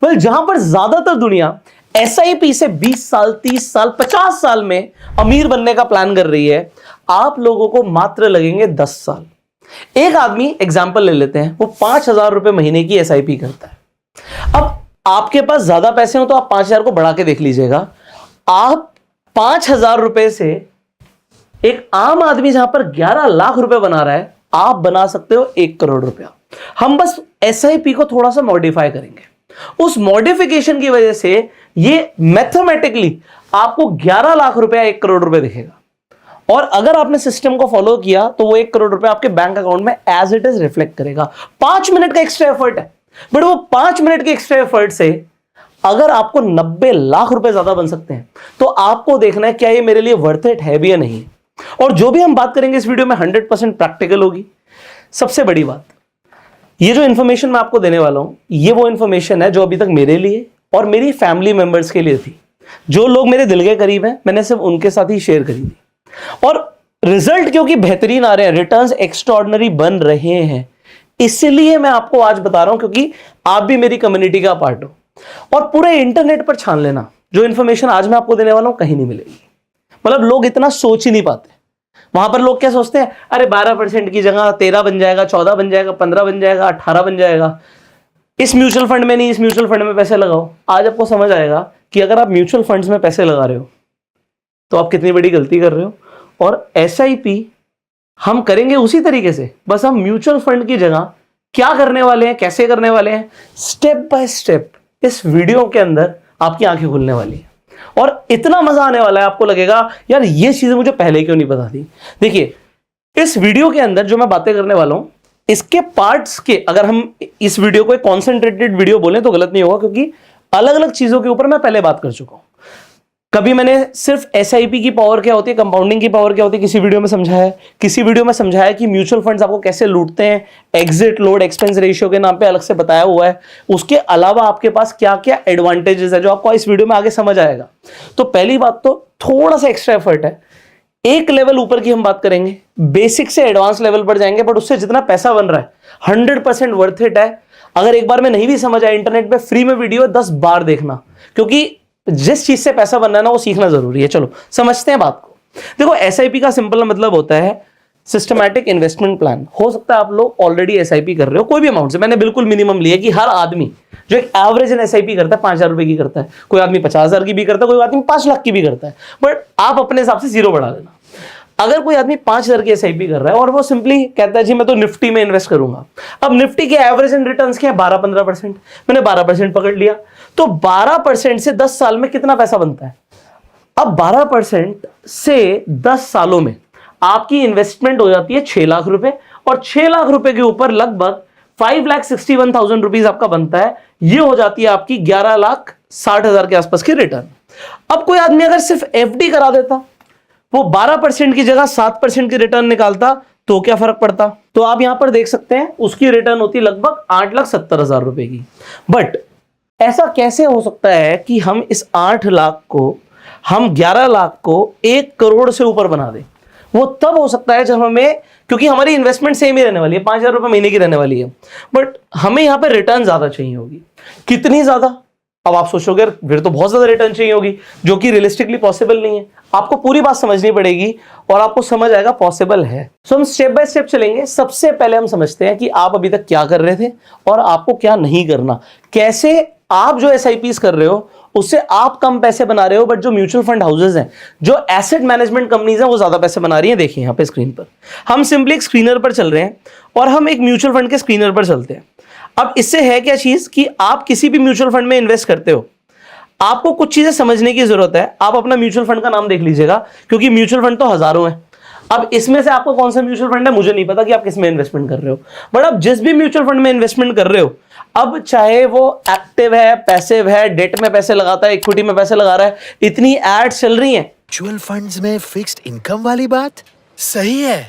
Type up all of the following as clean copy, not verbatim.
जहां पर ज्यादातर दुनिया एसआईपी से 20 साल, 30 साल, 50 साल में अमीर बनने का प्लान कर रही है, आप लोगों को मात्र लगेंगे 10 साल। एक आदमी एग्जाम्पल ले लेते हैं, वो 5,000 रुपए महीने की एसआईपी करता है। अब आपके पास ज्यादा पैसे हो तो आप 5,000 को बढ़ा के देख लीजिएगा। आप 5,000 रुपए से एक आम आदमी जहां पर 11 लाख रुपए बना रहा है, आप बना सकते हो 1 करोड़ रुपया। हम बस एसआईपी को थोड़ा सा मॉडिफाई करेंगे। उस मॉडिफिकेशन की वजह से ये मैथमेटिकली आपको 11 लाख रुपया 1 करोड़ रुपए दिखेगा। और अगर आपने सिस्टम को फॉलो किया तो वो 1 करोड़ रुपए आपके बैंक अकाउंट में एज इट इज रिफ्लेक्ट करेगा। 5 मिनट का एक्स्ट्रा एफर्ट है, बट वो 5 मिनट के एक्स्ट्रा एफर्ट से अगर आपको 90 लाख रुपए ज्यादा बन सकते हैं, तो आपको देखना है क्या ये मेरे लिए वर्थ इट है भी या नहीं। और जो भी हम बात करेंगे इस वीडियो में 100% प्रैक्टिकल होगी। सबसे बड़ी बात, ये जो इंफॉर्मेशन मैं आपको देने वाला हूं, ये वो इंफॉर्मेशन है जो अभी तक मेरे लिए और मेरी फैमिली मेंबर्स के लिए थी। जो लोग मेरे दिल के करीब हैं, मैंने सिर्फ उनके साथ ही शेयर करी थी। और रिजल्ट क्योंकि बेहतरीन आ रहे हैं, रिटर्न्स एक्स्ट्राऑर्डिनरी बन रहे हैं, इसलिए मैं आपको आज बता रहा हूं, क्योंकि आप भी मेरी कम्युनिटी का पार्ट हो। और पूरे इंटरनेट पर छान लेना, जो इंफॉर्मेशन आज मैं आपको देने वाला हूं कहीं नहीं मिलेगी। मतलब लोग इतना सोच ही नहीं पाते। वहां पर लोग क्या सोचते हैं, अरे 12% की जगह 13 बन जाएगा, 14 बन जाएगा, 15 बन जाएगा, 18 बन जाएगा, इस म्यूचुअल फंड में नहीं, इस म्यूचुअल फंड में पैसे लगाओ। आज आपको समझ आएगा कि अगर आप म्यूचुअल फंड्स में पैसे लगा रहे हो तो आप कितनी बड़ी गलती कर रहे हो। और एसआईपी हम करेंगे उसी तरीके से, बस हम म्यूचुअल फंड की जगह क्या करने वाले हैं, कैसे करने वाले हैं, स्टेप बाय स्टेप इस वीडियो के अंदर आपकी आंखें खुलने वाली है। और इतना मजा आने वाला है, आपको लगेगा यार ये चीजें मुझे पहले क्यों नहीं पता थी। देखिए, इस वीडियो के अंदर जो मैं बातें करने वाला हूं, इसके पार्ट्स के, अगर हम इस वीडियो को एक कॉन्सेंट्रेटेड वीडियो बोलें तो गलत नहीं होगा, क्योंकि अलग अलग चीजों के ऊपर मैं पहले बात कर चुका हूं। कभी मैंने सिर्फ एसआईपी की पावर क्या होती है, कंपाउंडिंग की पावर क्या होती है, किसी वीडियो में समझाया है। किसी वीडियो में समझाया कि म्यूचुअल फंड्स आपको कैसे लूटते हैं, एग्जिट लोड एक्सपेंस रेशियो के नाम पे अलग से बताया हुआ है। उसके अलावा आपके पास क्या क्या एडवांटेजेस है, जो आपको इस वीडियो में आगे समझ आएगा। तो पहली बात तो थोड़ा सा एक्स्ट्रा एफर्ट है, एक लेवल ऊपर की हम बात करेंगे, बेसिक से एडवांस लेवल पर जाएंगे, बट उससे जितना पैसा बन रहा है 100% वर्थ इट है। अगर एक बार में नहीं भी समझ आया, इंटरनेट पे फ्री में वीडियो है, 10 बार देखना, क्योंकि जिस चीज से पैसा बनना है ना, वो सीखना जरूरी है। चलो समझते हैं बात को। देखो, एसआईपी का सिंपल मतलब होता है सिस्टमैटिक इन्वेस्टमेंट प्लान। हो सकता है आप लोग ऑलरेडी एसआईपी कर रहे हो कोई भी अमाउंट से। मैंने बिल्कुल मिनिमम लिया कि हर आदमी जो एक एवरेज एसआईपी करता है 5,000 रुपए की करता है, कोई आदमी 50,000 की भी करता है, कोई आदमी 5 लाख की भी करता है, बट आप अपने हिसाब से 0 बढ़ा लेना। अगर कोई आदमी 5,000 की एसआईपी कर रहा है और वो सिंपली कहता है जी मैं तो निफ्टी में इन्वेस्ट करूंगा, अब निफ्टी के एवरेज एंड रिटर्न्स क्या है, 12-15%, मैंने 12% पकड़ लिया, तो 12% से 10 साल में कितना पैसा बनता है। अब 12% से 10 सालों में आपकी इन्वेस्टमेंट हो जाती है 6 लाख रुपए, और 6 लाख रुपए के ऊपर लगभग 5,61,000 रुपीज आपका बनता है। ये हो जाती है आपकी 11,60,000 के आसपास की रिटर्न। अब कोई आदमी अगर सिर्फ एफडी करा देता, वो 12% की जगह 7% की रिटर्न निकालता, तो क्या फर्क पड़ता। तो आप यहां पर देख सकते हैं उसकी रिटर्न होती लगभग 8,70,000 रुपए की। बट ऐसा कैसे हो सकता है कि हम इस 8 लाख को, हम 11 लाख को 1 करोड़ से ऊपर बना दें। वो तब हो सकता है जब हमें, क्योंकि हमारी इन्वेस्टमेंट सेम ही रहने वाली है, 5,000 रुपए महीने की रहने वाली है, बट हमें यहां पर रिटर्न ज्यादा चाहिए होगी। कितनी ज्यादा, अब आप सोचोगे फिर तो बहुत ज्यादा रिटर्न चाहिए होगी, जो कि रियलिस्टिकली पॉसिबल नहीं है। आपको पूरी बात समझनी पड़ेगी और आपको समझ आएगा पॉसिबल है। सो हम स्टेप बाय स्टेप चलेंगे। सबसे पहले हम समझते हैं कि आप अभी तक क्या कर रहे थे और आपको क्या नहीं करना। कैसे आप जो एसआईपीस कर रहे हो उससे आप कम पैसे बना रहे हो, बट जो म्यूचुअल फंड हाउसेज हैं, जो एसेट मैनेजमेंट कंपनीज हैं, वो ज्यादा पैसे बना रही हैं। देखिए यहाँ पे स्क्रीन पर हम सिंपली एक स्क्रीनर पर चल रहे हैं और हम एक म्यूचुअल फंड के स्क्रीनर पर चलते हैं। अब इससे है क्या चीज कि आप किसी भी म्यूचुअल फंड में इन्वेस्ट करते हो, आपको कुछ चीजें समझने की जरूरत है। आप अपना म्यूचुअल फंड का नाम देख लीजिएगा, क्योंकि म्यूचुअल फंड तो हजारों हैं। अब इसमें से आपको कौन सा म्यूचुअल फंड है मुझे नहीं पता कि आप किस में इन्वेस्टमेंट कर रहे हो, बट आप जिस भी म्यूचुअल फंड में इन्वेस्टमेंट कर रहे हो, अब चाहे वो एक्टिव है, पैसिव है, डेट में पैसे लगाता है, इक्विटी में पैसे लगा रहा है, इतनी एड्स चल रही हैं। म्यूचुअल फंड्स में फिक्स्ड इनकम वाली बात सही है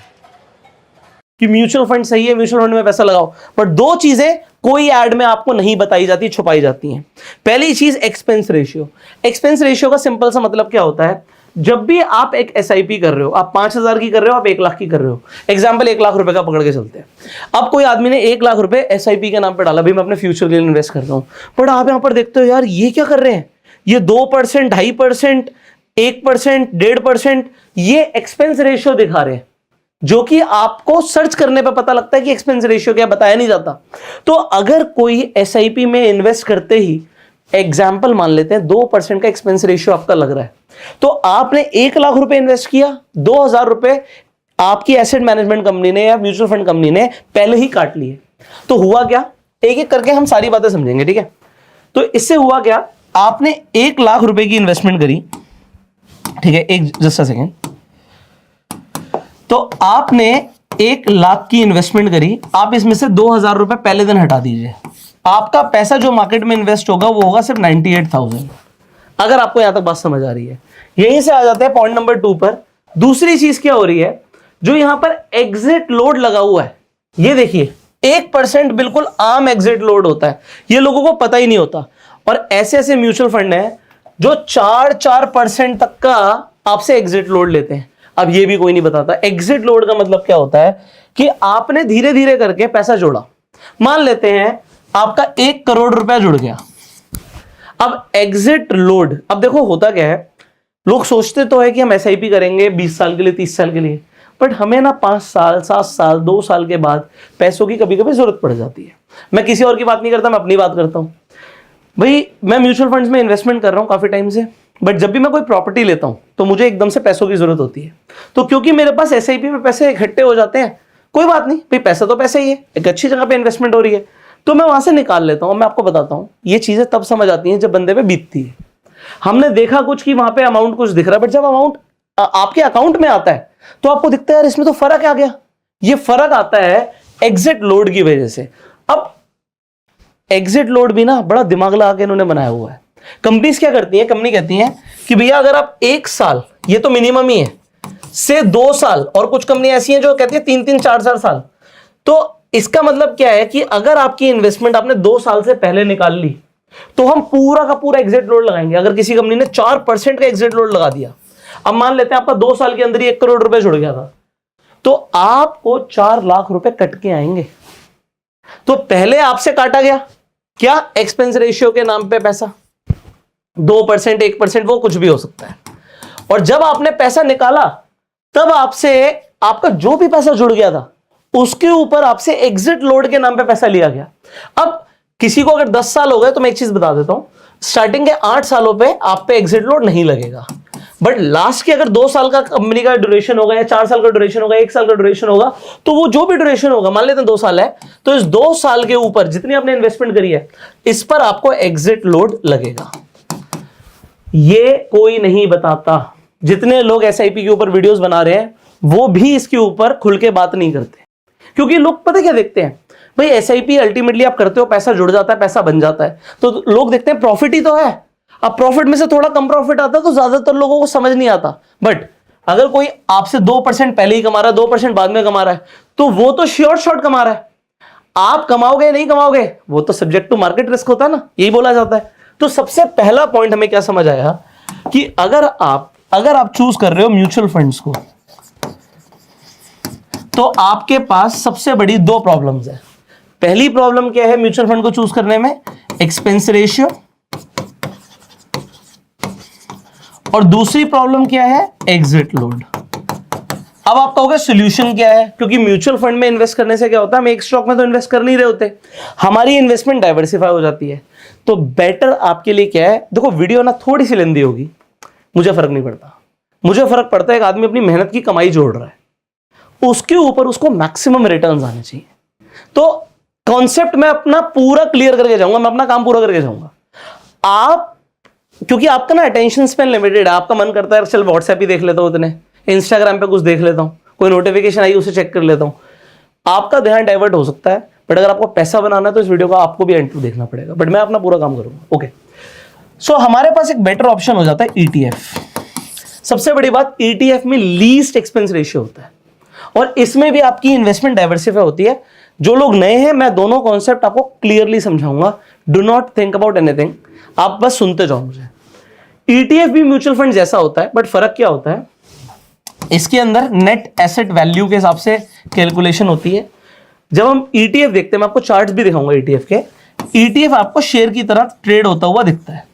कि म्यूचुअल फंड सही है, म्यूचुअल फंड में पैसा लगाओ, बट दो चीजें कोई ऐड में आपको नहीं बताई जाती, छुपाई जाती हैं। पहली चीज एक्सपेंस रेशियो। एक्सपेंस रेशियो का सिंपल सा मतलब क्या होता है, जब भी आप एक SIP कर रहे हो, आप 5,000 की कर रहे हो, आप 1 लाख की कर रहे हो, एग्जाम्पल 1 लाख रुपए का पकड़ के चलते हैं। अब कोई आदमी ने 1 लाख रुपए SIP के नाम पे डाला, भाई मैं अपने फ्यूचर के लिए इन्वेस्ट कर रहा हूं, बट आप यहां पर देखते हो यार ये क्या कर रहे हैं, ये 2%, 2.5%, 1%, 1.5% ये एक्सपेंस रेशियो दिखा रहे हैं, जो कि आपको सर्च करने पे पता लगता है कि एक्सपेंस रेशियो क्या बताया नहीं जाता। तो अगर कोई SIP में इन्वेस्ट करते ही एग्जाम्पल मान लेते हैं 2% का एक्सपेंस रेशियो आपका लग रहा है, तो आपने 1 लाख रुपए इन्वेस्ट किया, 2,000 रुपए आपकी एसेट मैनेजमेंट कंपनी ने या म्यूचुअल फंड कंपनी ने पहले ही काट लिए। तो हुआ क्या, एक एक करके हम सारी बातें समझेंगे, ठीक है। तो इससे हुआ क्या, आपने 1 लाख रुपए की इन्वेस्टमेंट करी, ठीक है, एक जस्ट सेकेंड। तो आपने 1 लाख की इन्वेस्टमेंट करी, आप इसमें से 2,000 रुपए पहले दिन हटा दीजिए, आपका पैसा जो मार्केट में इन्वेस्ट होगा वो होगा सिर्फ 98,000। अगर आपको यहां तक बात समझ आ रही है, यहीं से आ जाते हैं पॉइंट नंबर 2 पर। दूसरी चीज क्या हो रही है, जो यहां पर एग्जिट लोड लगा हुआ है, ये देखिए 1% बिल्कुल आम एग्जिट लोड होता है, ये लोगों को पता ही नहीं होता। और ऐसे ऐसे म्यूचुअल फंड है जो 4% तक का आपसे एग्जिट लोड लेते हैं। अब ये भी कोई नहीं बताता एग्जिट लोड का मतलब क्या होता है, कि आपने धीरे धीरे करके पैसा जोड़ा, मान लेते हैं आपका 1 करोड़ रुपया जुड़ गया। अब एग्जिट लोड, अब देखो होता क्या है, लोग सोचते तो है कि हम SIP करेंगे 20 साल के लिए, 30 साल के लिए, बट हमें ना 5 साल, 7 साल, 2 साल के बाद पैसों की कभी कभी जरूरत पड़ जाती है। मैं किसी और की बात नहीं करता, मैं अपनी बात करता हूं। भाई मैं म्यूचुअल फंड्स में इन्वेस्टमेंट कर रहा हूं काफी टाइम से, बट जब भी मैं कोई प्रॉपर्टी लेता हूं तो मुझे एकदम से पैसों की जरूरत होती है। तो क्योंकि मेरे पास SIP में पैसे इकट्ठे हो जाते हैं, कोई बात नहीं भाई, पैसा तो पैसा ही है, एक अच्छी जगह पे इन्वेस्टमेंट हो रही है, तो मैं वहां से निकाल लेता हूं। मैं आपको बताता हूं, ये चीजें तब समझ आती हैं जब बंदे पे बीतती है। हमने देखा कुछ कि वहां पे अमाउंट कुछ दिख रहा है, बट जब अमाउंट आपके अकाउंट में आता है तो आपको दिखता है यार इसमें तो फर्क आ गया। ये फर्क आता है एग्जिट लोड की वजह से। अब एग्जिट लोड भी ना बड़ा दिमाग लगा के इन्होंने बनाया हुआ है। कंपनीज क्या करती है, कंपनी कहती है कि भैया अगर आप 1 साल, ये तो मिनिमम ही है, से 2 साल, और कुछ कंपनी ऐसी हैं जो कहती है 3-3, 4-4 साल। तो इसका मतलब क्या है कि अगर आपकी इन्वेस्टमेंट आपने 2 साल से पहले निकाल ली तो हम पूरा का पूरा एग्जिट लोड लगाएंगे। अगर किसी कंपनी ने 4% का एग्जिट लोड लगा दिया, अब मान लेते हैं आपका 2 साल के अंदर ही 1 करोड़ रुपए जुड़ गया था, तो आपको 4 लाख रुपए कट के आएंगे। तो पहले आपसे काटा गया क्या, एक्सपेंस रेशियो के नाम पे पैसा, 2%, 1%, वो कुछ भी हो सकता है। और जब आपने पैसा निकाला तब आपसे आपका जो भी पैसा जुड़ गया था उसके ऊपर आपसे एग्जिट लोड के नाम पे पैसा लिया गया। अब किसी को अगर 10 साल हो गए तो मैं एक चीज बता देता हूं, स्टार्टिंग के 8 सालों पे आप पे एग्जिट लोड नहीं लगेगा, बट लास्ट के अगर 2 साल का कंपनी का ड्यूरेशन होगा या 4 साल का ड्यूरेशन होगा, 1 साल का ड्यूरेशन होगा, तो वो जो भी ड्यूरेशन होगा, मान लेते हैं 2 साल है, तो इस 2 साल के ऊपर जितनी आपने इन्वेस्टमेंट करी है इस पर आपको एग्जिट लोड लगेगा। ये कोई नहीं बताता। जितने लोग SIP के ऊपर वीडियोस बना रहे हैं वो भी इसके ऊपर खुल के बात नहीं करते, क्योंकि लोग पता क्या देखते हैं, भाई SIP अल्टीमेटली आप करते हो, पैसा जुड़ जाता है, पैसा बन जाता है, तो लोग देखते हैं प्रॉफिट ही तो है। अब प्रॉफिट में से थोड़ा कम प्रॉफिट आता है तो ज्यादातर लोगों को समझ नहीं आता। बट अगर कोई आपसे 2% पहले ही कमा रहा है, 2% बाद में कमा रहा है, तो वो तो श्योर शॉट कमा रहा है। आप कमाओगे नहीं कमाओगे वो तो सब्जेक्ट टू मार्केट रिस्क होता है ना, यही बोला जाता है। तो सबसे पहला पॉइंट हमें क्या समझ आया कि अगर आप चूज कर रहे हो म्यूचुअल फंड्स को, तो आपके पास सबसे बड़ी 2 प्रॉब्लम्स है। पहली प्रॉब्लम क्या है म्यूचुअल फंड को चूज करने में, एक्सपेंस रेशियो, और दूसरी प्रॉब्लम क्या है, एग्जिट लोड। अब आप कहोगे सॉल्यूशन क्या है, क्योंकि म्यूचुअल फंड में इन्वेस्ट करने से क्या होता है, हम एक स्टॉक में तो इन्वेस्ट कर नहीं रहे होते, हमारी इन्वेस्टमेंट डाइवर्सिफाई हो जाती है। तो बेटर आपके लिए क्या है, देखो वीडियो ना थोड़ी सी लेंदी होगी, मुझे फर्क नहीं पड़ता। मुझे फर्क पड़ता है एक आदमी अपनी मेहनत की कमाई जोड़ रहा है, उसके ऊपर उसको मैक्सिमम रिटर्न्स आने चाहिए। तो कॉन्सेप्ट मैं अपना पूरा क्लियर करके जाऊंगा, मैं अपना काम पूरा करके जाऊंगा। आप, क्योंकि आपका ना अटेंशन स्पैन लिमिटेड है, आपका मन करता है चल व्हाट्सएप ही देख लेता हूं, इतने इंस्टाग्राम पे कुछ देख लेता हूं, कोई नोटिफिकेशन आई उसे चेक कर लेता हूं, आपका ध्यान डाइवर्ट हो सकता है। बट अगर आपको पैसा बनाना है तो इस वीडियो को आपको भी एंड टू देखना पड़ेगा, बट मैं अपना पूरा काम करूंगा। ओके, सो हमारे पास एक बेटर ऑप्शन हो जाता है ETF। सबसे बड़ी बात, ETF में लीस्ट एक्सपेंस रेशियो होता है और इसमें भी आपकी इन्वेस्टमेंट डाइवर्सिफाई होती है। जो लोग नए हैं, मैं दोनों कॉन्सेप्ट आपको क्लियरली समझाऊंगा। Do not think about anything, आप बस सुनते जाओ मुझे। ETF भी म्यूचुअल फंड जैसा होता है, बट फर्क क्या होता है, इसके अंदर नेट एसेट वैल्यू के हिसाब से कैलकुलेशन होती है। जब हम ETF देखते हैं, मैं आपको चार्ट्स भी दिखाऊंगा ETF के, ETF आपको शेयर की तरह ट्रेड होता हुआ दिखता है।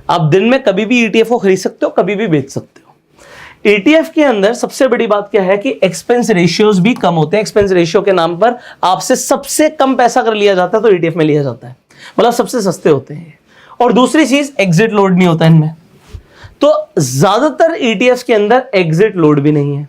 आप दिन में कभी भी ETF को खरीद सकते हो, कभी भी बेच सकते हो। ETF के अंदर सबसे बड़ी बात क्या है कि एक्सपेंस रेशियोज भी कम होते हैं। एक्सपेंस रेशियो के नाम पर आपसे सबसे कम पैसा अगर लिया जाता है तो ETF में लिया जाता है, मतलब सबसे सस्ते होते हैं। और दूसरी चीज, एग्जिट लोड नहीं होता इनमें, तो ज्यादातर ETFs के अंदर एग्जिट लोड भी नहीं है,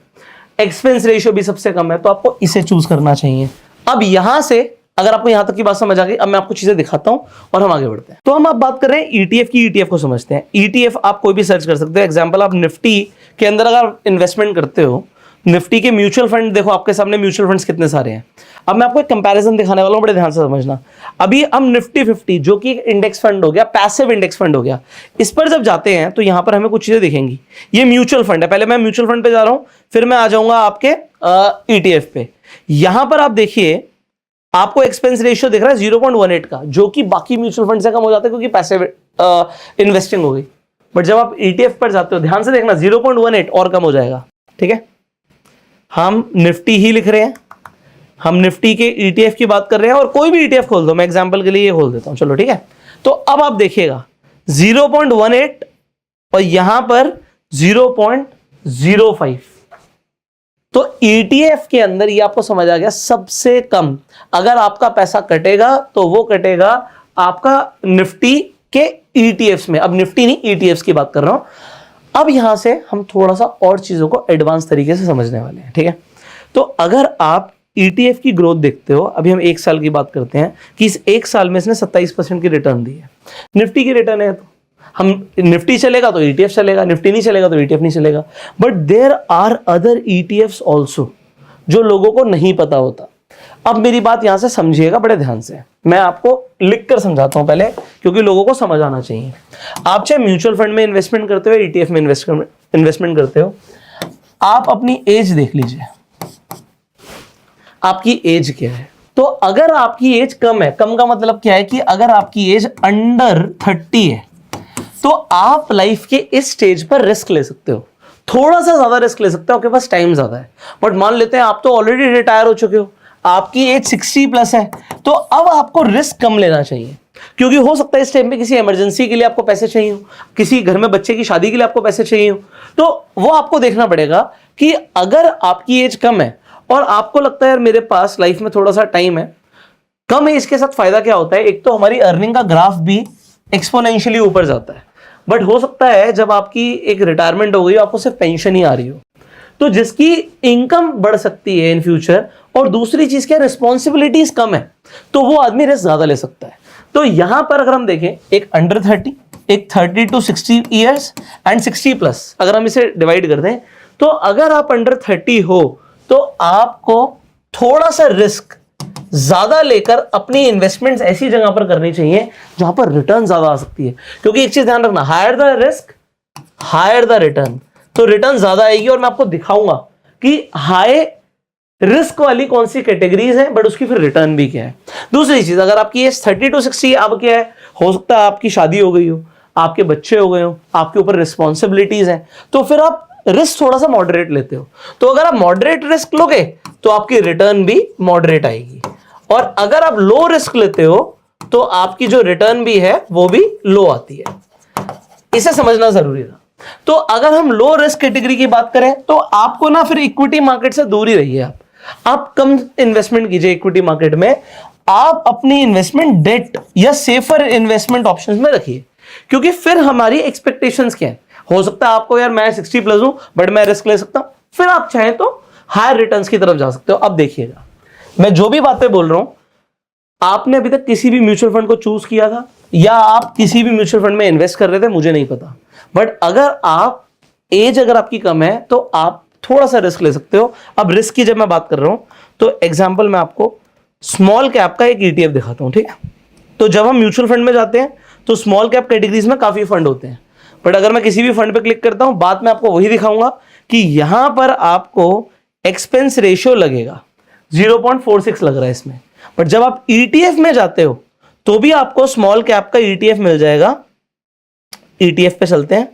एक्सपेंस रेशियो भी सबसे कम है, तो आपको इसे चूज करना चाहिए। अब यहां से अगर आपको यहां तक की बात समझ आ गई, अब मैं आपको चीजें दिखाता हूं और हम आगे बढ़ते हैं। तो हम अब बात कर रहे हैं ETF की। ETF को समझते हैं। ETF आप कोई भी सर्च कर सकते हो। एग्जांपल, आप निफ्टी के अंदर अगर इन्वेस्टमेंट करते हो, निफ्टी के म्यूचुअल फंड देखो, आपके सामने म्यूचुअल फंड्स कितने सारे हैं। अब मैं आपको एक कंपैरिजन दिखाने वाला हूं, बड़े ध्यान से समझना। अभी हम निफ्टी 50 जो कि इंडेक्स फंड हो गया, पैसिव इंडेक्स फंड हो गया, इस पर जब जाते हैं तो यहां पर हमें कुछ चीजें दिखेंगी। ये म्यूचुअल फंड है, पहले मैं म्यूचुअल फंड पे जा रहा हूं, फिर मैं आ जाऊंगा आपके ETF पे। यहां पर आप देखिए, आपको एक्सपेंस रेशियो दिख रहा है 0.18 का, जो कि बाकी म्यूचुअल फंड से कम हो जाता है क्योंकि पैसिव इन्वेस्टिंग हो गई। बट जब आप ETF पर जाते हो, ध्यान से देखना, 0.18 और कम हो जाएगा। ठीक है, हम निफ्टी ही लिख रहे हैं, हम निफ्टी के ETF की बात कर रहे हैं, और कोई भी ETF खोल दो, मैं एग्जांपल के लिए ये खोल देता हूं, चलो ठीक है। तो अब आप देखिएगा 0.18 और यहां पर 0.05, तो ETF के अंदर ये आपको समझ आ गया सबसे कम। अगर आपका पैसा कटेगा तो वो कटेगा आपका निफ्टी के ETFs में। अब निफ्टी नहीं, ETFs की बात कर रहा हूं। अब यहां से हम थोड़ा सा और चीजों को एडवांस तरीके से समझने वाले हैं, ठीक है। तो अगर आप ETF की ग्रोथ देखते हो, अभी हम 1 साल की बात करते हैं कि इस 1 साल में इसने 27% की रिटर्न दी है। निफ्टी की रिटर्न है, तो हम निफ्टी चलेगा तो ETF चलेगा, निफ्टी नहीं चलेगा तो ETF नहीं चलेगा। But there are other ETFs also जो लोगों को नहीं पता होता। अब मेरी बात यहां से समझिएगा बड़े ध्यान से, मैं आपको लिख कर समझाता हूं पहले, क्योंकि लोगों को समझ आना चाहिए। आप चाहे म्यूचुअल फंड में इन्वेस्टमेंट करते हो, ETF में इन्वेस्टमेंट करते हो, आप अपनी एज देख लीजिए, आपकी एज क्या है। तो अगर आपकी एज कम है, कम का मतलब क्या है कि अगर आपकी एज अंडर 30 है, तो आप लाइफ के इस स्टेज पर रिस्क ले सकते हो, थोड़ा सा ज्यादा रिस्क ले सकते हो, आपके पास टाइम ज्यादा है। बट मान लेते हैं आप तो ऑलरेडी रिटायर हो चुके हो, आपकी एज 60 प्लस है, तो अब आपको रिस्क कम लेना चाहिए, क्योंकि हो सकता है इस टाइम पे किसी इमरजेंसी के लिए आपको पैसे चाहिए हो, किसी घर में बच्चे की शादी के लिए आपको पैसे चाहिए हो, तो वो आपको देखना पड़ेगा कि अगर आपकी एज कम है और आपको लगता है यार मेरे पास लाइफ में थोड़ा सा टाइम है, कम एज के साथ फायदा क्या होता है, एक तो हमारी अर्निंग का ग्राफ भी एक्सपोनेंशियली ऊपर जाता है। बट हो सकता है जब आपकी एक रिटायरमेंट हो गई, आपको सिर्फ पेंशन ही आ रही हो, तो जिसकी इनकम बढ़ सकती है इन फ्यूचर, और दूसरी चीज क्या, रिस्पॉन्सिबिलिटीज कम है, तो वो आदमी रिस्क ज्यादा ले सकता है। तो यहां पर अगर हम देखें, एक अंडर 30, एक 30 to 60 ईयर्स एंड 60 प्लस, अगर हम इसे डिवाइड कर दें, तो अगर आप अंडर 30 हो तो आपको थोड़ा सा रिस्क ज्यादा लेकर अपनी इन्वेस्टमेंट्स ऐसी जगह पर करनी चाहिए जहां पर रिटर्न ज्यादा आ सकती है। क्योंकि एक चीज ध्यान रखना, higher the risk higher the return, तो रिटर्न ज्यादा आएगी। और मैं आपको दिखाऊंगा कि हाई रिस्क वाली कौन सी कैटेगरीज है, बट उसकी फिर रिटर्न भी क्या है। दूसरी चीज, अगर आपकी एज 30 to 60, अब क्या है, हो सकता है आपकी शादी हो गई हो, आपके बच्चे हो गए हो, आपके ऊपर रिस्पॉन्सिबिलिटीज हैं, तो फिर आप रिस्क थोड़ा सा मॉडरेट लेते हो। तो अगर आप मॉडरेट रिस्क लोगे तो आपकी रिटर्न भी मॉडरेट आएगी, और अगर आप लो रिस्क लेते हो तो आपकी जो रिटर्न भी है वो भी लो आती है। इसे समझना जरूरी था। तो अगर हम लो रिस्क कैटेगरी की बात करें तो आपको ना फिर इक्विटी मार्केट से दूर ही रहिए। आप कम इन्वेस्टमेंट कीजिए इक्विटी मार्केट में, आप अपनी इन्वेस्टमेंट डेट या सेफर इन्वेस्टमेंट ऑप्शंस में रखिए, क्योंकि फिर हमारी एक्सपेक्टेशंस क्या है। हो सकता है आपको यार मैं 60 प्लस हूं बट मैं रिस्क ले सकता हूं, फिर आप चाहें तो हायर रिटर्न्स की तरफ जा सकते हो। अब देखिएगा, मैं जो भी बातें बोल रहा हूं, आपने अभी तक किसी भी म्यूचुअल फंड को चूज किया था या आप किसी भी म्यूचुअल फंड में इन्वेस्ट कर रहे थे, मुझे नहीं पता। बट अगर आप एज अगर आपकी कम है तो आप थोड़ा सा रिस्क ले सकते हो। अब रिस्क की जब मैं बात कर रहा हूं तो एग्जांपल मैं आपको स्मॉल कैप का एक ETF दिखाता हूं, ठीक है। तो जब हम म्यूचुअल फंड में जाते हैं तो स्मॉल कैप कैटेगरीज में काफी फंड होते हैं, बट अगर मैं किसी भी फंड पे क्लिक करता हूं, बात में आपको वही दिखाऊंगा कि यहां पर आपको एक्सपेंस रेशियो लगेगा 0.46 लग रहा है इसमें। बट जब आप ETF में जाते हो तो भी आपको स्मॉल कैप का ETF मिल जाएगा। ETF पे चलते हैं,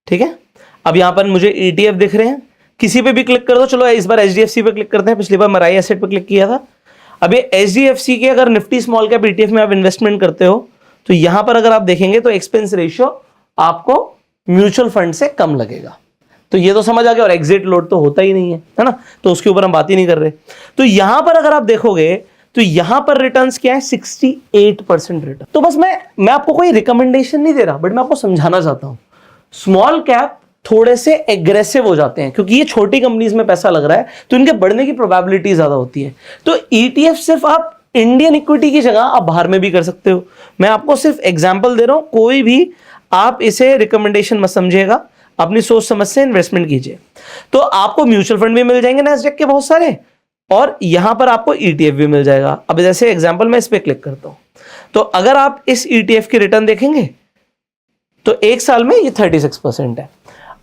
ठीक है, अब यहां पर मुझे ETF दिख रहे हैं, किसी पे भी क्लिक कर दो। चलो इस बार HDFC पे क्लिक करते हैं, पिछली बार मराई एसेट पे क्लिक किया था। अब ये HDFC के अगर निफ्टी स्मॉल कैप ETF में आप इन्वेस्टमेंट करते हो तो यहां पर अगर आप देखेंगे तो एक्सपेंस रेशियो आपको म्यूचुअल फंड से कम लगेगा। तो ये तो समझ आ गया, और एग्जिट लोड तो होता ही नहीं है ना, तो उसके ऊपर हम बात ही नहीं कर रहे। तो यहां पर अगर आप देखोगे तो यहां पर रिटर्न्स क्या है, 68% रिटर्न। तो बस मैं आपको कोई रिकमेंडेशन नहीं दे रहा, बट मैं आपको समझाना चाहता हूं स्मॉल कैप थोड़े से एग्रेसिव हो जाते हैं क्योंकि ये छोटी कंपनीज में पैसा लग रहा है तो इनके बढ़ने की प्रोबेबिलिटी ज्यादा होती है। तो ETF सिर्फ आप इंडियन इक्विटी की जगह आप बाहर में भी कर सकते हो। मैं आपको सिर्फ एग्जांपल दे रहा हूं, कोई भी आप इसे रिकमेंडेशन मत समझिएगा, अपनी सोच समझ से इन्वेस्टमेंट कीजिए। तो आपको म्यूचुअल फंड भी मिल जाएंगे नैस्डैक के बहुत सारे, और यहां पर आपको ETF भी मिल जाएगा। अब जैसे एग्जांपल मैं इस पे क्लिक करता हूं तो अगर आप इस ETF की रिटर्न देखेंगे तो एक साल में ये 36% है।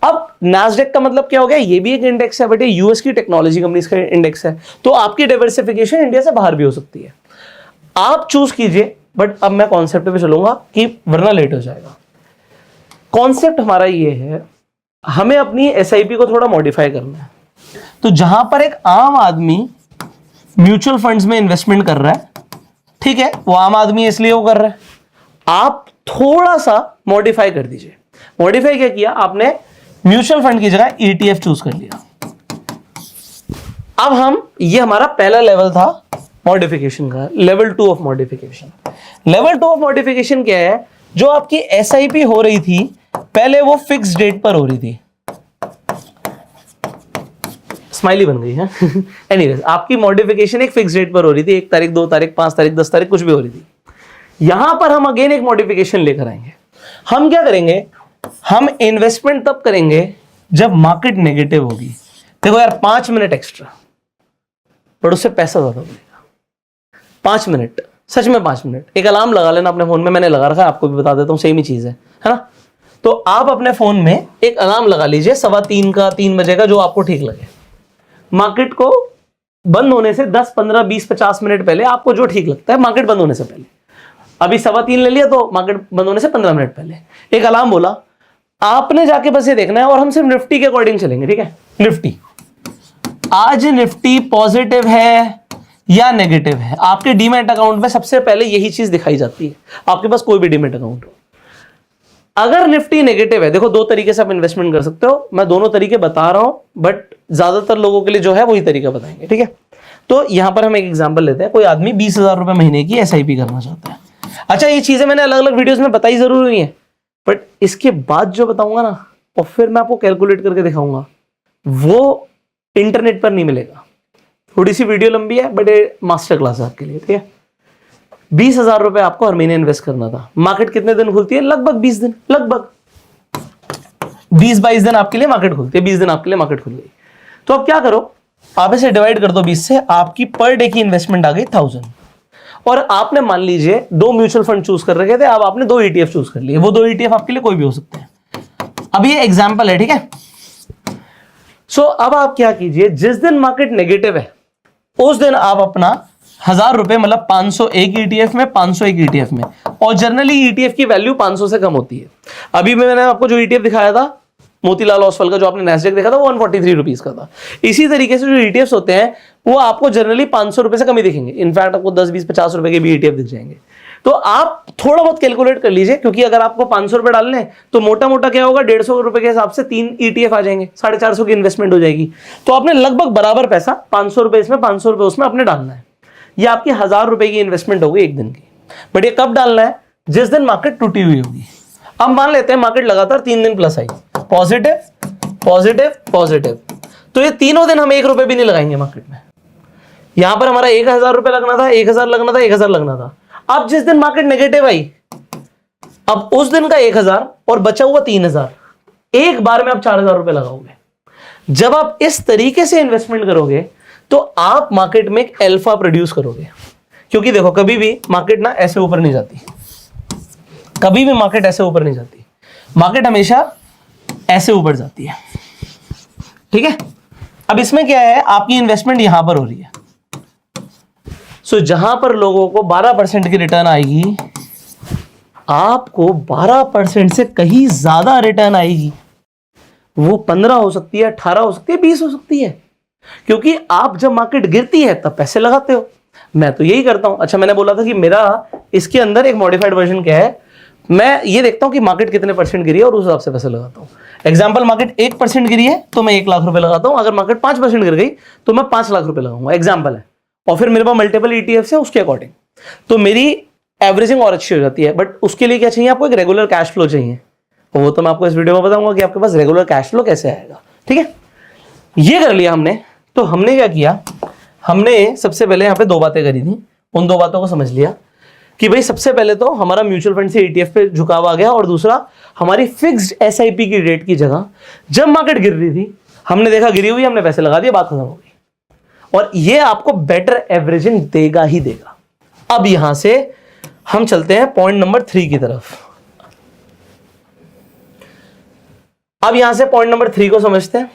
अब नैस्डैक का मतलब क्या हो गया, ये भी एक इंडेक्स है बट ये यूएस की टेक्नोलॉजी कंपनीज का इंडेक्स है, तो आपकी डाइवर्सिफिकेशन इंडिया से बाहर भी हो सकती है, आप चूज कीजिए। बट अब मैं कॉन्सेप्ट पे चलूंगा कि वरना लेट हो जाएगा। कॉन्सेप्ट हमारा ये है, हमें अपनी SIP को थोड़ा मॉडिफाई करना है। तो जहां पर एक आम आदमी म्यूचुअल फंड्स में इन्वेस्टमेंट कर रहा है, ठीक है, वो आम आदमी इसलिए वो कर रहा है, आप थोड़ा सा मॉडिफाई कर दीजिए। मॉडिफाई क्या किया आपने, म्यूचुअल फंड की जगह ETF चूज कर लिया। अब ये हमारा पहला लेवल था मॉडिफिकेशन का, level 2 of modification. Level 2 of modification क्या है, जो आपकी SIP हो रही थी पहले वो फिक्स डेट पर हो रही थी, स्माइली बन गई है एनीवेज, आपकी मॉडिफिकेशन एक फिक्स डेट पर हो रही थी, 1 तारीख 2 तारीख 5 तारीख 10 तारीख कुछ भी हो रही थी। यहां पर हम अगेन एक मॉडिफिकेशन लेकर आएंगे। हम क्या करेंगे, हम इन्वेस्टमेंट तब करेंगे जब मार्केट नेगेटिव होगी। देखो यार 5 मिनट एक्स्ट्रा, पर उससे पैसा ज्यादा मिलेगा। 5 मिनट, सच में 5 मिनट, एक अलार्म लगा लेना अपने फोन में, मैंने लगा रखा है, आपको भी बता देता हूं, सेम ही चीज है ना। तो आप अपने फोन में एक अलार्म लगा लीजिए 3:15 का, 3 बजे का, जो आपको ठीक लगे। मार्केट को बंद होने से 10, 15, 20, 50 मिनट पहले आपको जो ठीक लगता है, मार्केट बंद होने से पहले, अभी 3:15 ले लिया तो मार्केट बंद होने से 15 मिनट पहले एक अलार्म बोला, आपने जाके बस ये देखना है। और हम सिर्फ निफ्टी के अकॉर्डिंग चलेंगे, ठीक है। निफ्टी आज निफ्टी पॉजिटिव है या नेगेटिव है, आपके डीमैट अकाउंट में सबसे पहले यही चीज दिखाई जाती है, आपके पास कोई भी डीमैट अकाउंट हो। अगर निफ्टी नेगेटिव है, देखो 2 तरीके से आप इन्वेस्टमेंट कर सकते हो, मैं दोनों तरीके बता रहा हूं बट ज्यादातर लोगों के लिए जो है वही तरीका बताएंगे, ठीक है। तो यहां पर हम एक एग्जांपल लेते हैं, कोई आदमी 20,000 रुपए महीने की SIP करना चाहता है। अच्छा, ये चीजें मैंने अलग अलग वीडियोस में बताई जरूर हुई है, बट इसके बाद जो बताऊंगा ना, और फिर मैं आपको कैलकुलेट करके दिखाऊंगा, वो इंटरनेट पर नहीं मिलेगा। थोड़ी सी वीडियो लंबी है बट ये मास्टर क्लास है आपके लिए, ठीक है। 20,000 रुपए आपको हर महीने इन्वेस्ट करना था। मार्केट कितने दिन खुलती है, लगभग 20 दिन, लगभग 20-22 दिन आपके लिए मार्केट खुलती है, 20 दिन आपके लिए मार्केट खुल गई। तो अब क्या करो, आप इसे डिवाइड कर दो 20 से, आपकी पर डे की इन्वेस्टमेंट आ गई 1000। और आपने मान लीजिए 2 म्यूचुअल फंड चूज कर रखे थे, अब आपने 2 ETF चूज कर लिए। वो 2 ETF आपके लिए कोई भी हो सकते हैं। अब ये एग्जाम्पल है, ठीक है। सो अब आप क्या कीजिए, जिस दिन मार्केट नेगेटिव है उस दिन आप अपना 1000 रुपए, मतलब 501 ETF में, 501 ETF में, और जनरली ETF की वैल्यू 500 से कम होती है। अभी मैंने आपको जो ETF दिखाया था मोतीलाल ओसवाल का, जो आपने नैस्डैक देखा था, वो 143 रुपीज का था। इसी तरीके से जो ETFs होते हैं वो आपको जनरली 500 रुपए से कम ही दिखेंगे। इनफैक्ट आपको 10, 20, 50 रुपए के भी ETF दिख जाएंगे। तो आप थोड़ा बहुत कैलकुलेट कर लीजिए, क्योंकि अगर आपको 500 रुपए डालने तो मोटा मोटा क्या होगा, 150 रुपए के हिसाब से 3 ETF आ जाएंगे, 450 की इन्वेस्टमेंट हो जाएगी। तो आपने लगभग बराबर पैसा, 500 रुपए इसमें, 500 रुपए उसमें आपने डालना है। ये आपकी 1000 रुपए की इन्वेस्टमेंट होगी एक दिन की। बट ये कब डालना है, जिस दिन मार्केट टूटी हुई होगी। अब मान लेते हैं मार्केट लगातार 3 दिन प्लस आई, पॉजिटिव पॉजिटिव पॉजिटिव, तो ये तीनों दिन हम 1 रुपए भी नहीं लगाएंगे मार्केट में। यहां पर हमारा 1000 रुपए लगना था, 1000 लगना था, 1000 लगना था। अब जिस दिन मार्केट नेगेटिव आई, अब उस दिन का 1000 और बचा हुआ 3000, एक बार में आप 4000 रुपए लगाओगे। जब आप इस तरीके से इन्वेस्टमेंट करोगे तो आप मार्केट में एक अल्फा प्रोड्यूस करोगे। क्योंकि देखो, कभी भी मार्केट ना ऐसे ऊपर नहीं जाती, कभी भी मार्केट ऐसे ऊपर नहीं जाती, मार्केट हमेशा ऐसे ऊपर जाती है, ठीक है। अब इसमें क्या है, आपकी इन्वेस्टमेंट यहां पर हो रही है। सो जहां पर लोगों को 12% की रिटर्न आएगी, आपको 12% से कहीं ज्यादा रिटर्न आएगी। वो 15 हो सकती है, 18 हो सकती है, 20 हो सकती है, क्योंकि आप जब मार्केट गिरती है तब पैसे लगाते हो। मैं तो यही करता हूं। अच्छा, मैंने बोला था कि मेरा इसके अंदर एक मॉडिफाइड वर्जन क्या है, मैं ये देखता हूं कि मार्केट कितने परसेंट गिरी है और उस हिसाब से पैसे लगाता हूं। एग्जाम्पल, मार्केट 1% गिरी है तो मैं 1 लाख रुपए लगाता हूं, अगर मार्केट 5% गिर गई तो मैं 5 लाख रुपए लगाऊंगा, एग्जाम्पल है। और फिर मेरे पास मल्टीपल ईटीएफ है, उसके अकॉर्डिंग तो मेरी एवरेजिंग और अच्छी हो जाती है। बट उसके लिए क्या चाहिए, आपको एक रेगुलर कैश फ्लो चाहिए, वो तो मैं आपको इस वीडियो में बताऊंगा कि आपके पास रेगुलर कैश फ्लो कैसे आएगा। ठीक है, ये कर लिया हमने। तो हमने क्या किया, हमने सबसे पहले यहाँ पे 2 बातें करी थी, उन 2 बातों को समझ लिया कि भाई सबसे पहले तो हमारा म्यूचुअल फंड से ईटीएफ पे झुकाव आ गया, और दूसरा हमारी फिक्स्ड एसआईपी की रेट की जगह जब मार्केट गिर रही थी हमने देखा गिरी हुई, हमने पैसे लगा दिए, बात खत्म हो गई। और ये आपको बेटर एवरेजिंग देगा ही देगा। अब यहां से हम चलते हैं पॉइंट नंबर 3 की तरफ। अब यहां से पॉइंट नंबर 3 को समझते हैं,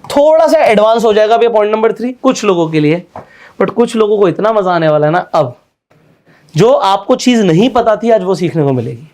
थोड़ा सा एडवांस हो जाएगा अब ये पॉइंट नंबर 3 कुछ लोगों के लिए, बट कुछ लोगों को इतना मजा आने वाला है ना, अब जो आपको चीज नहीं पता थी आज वो सीखने को मिलेगी।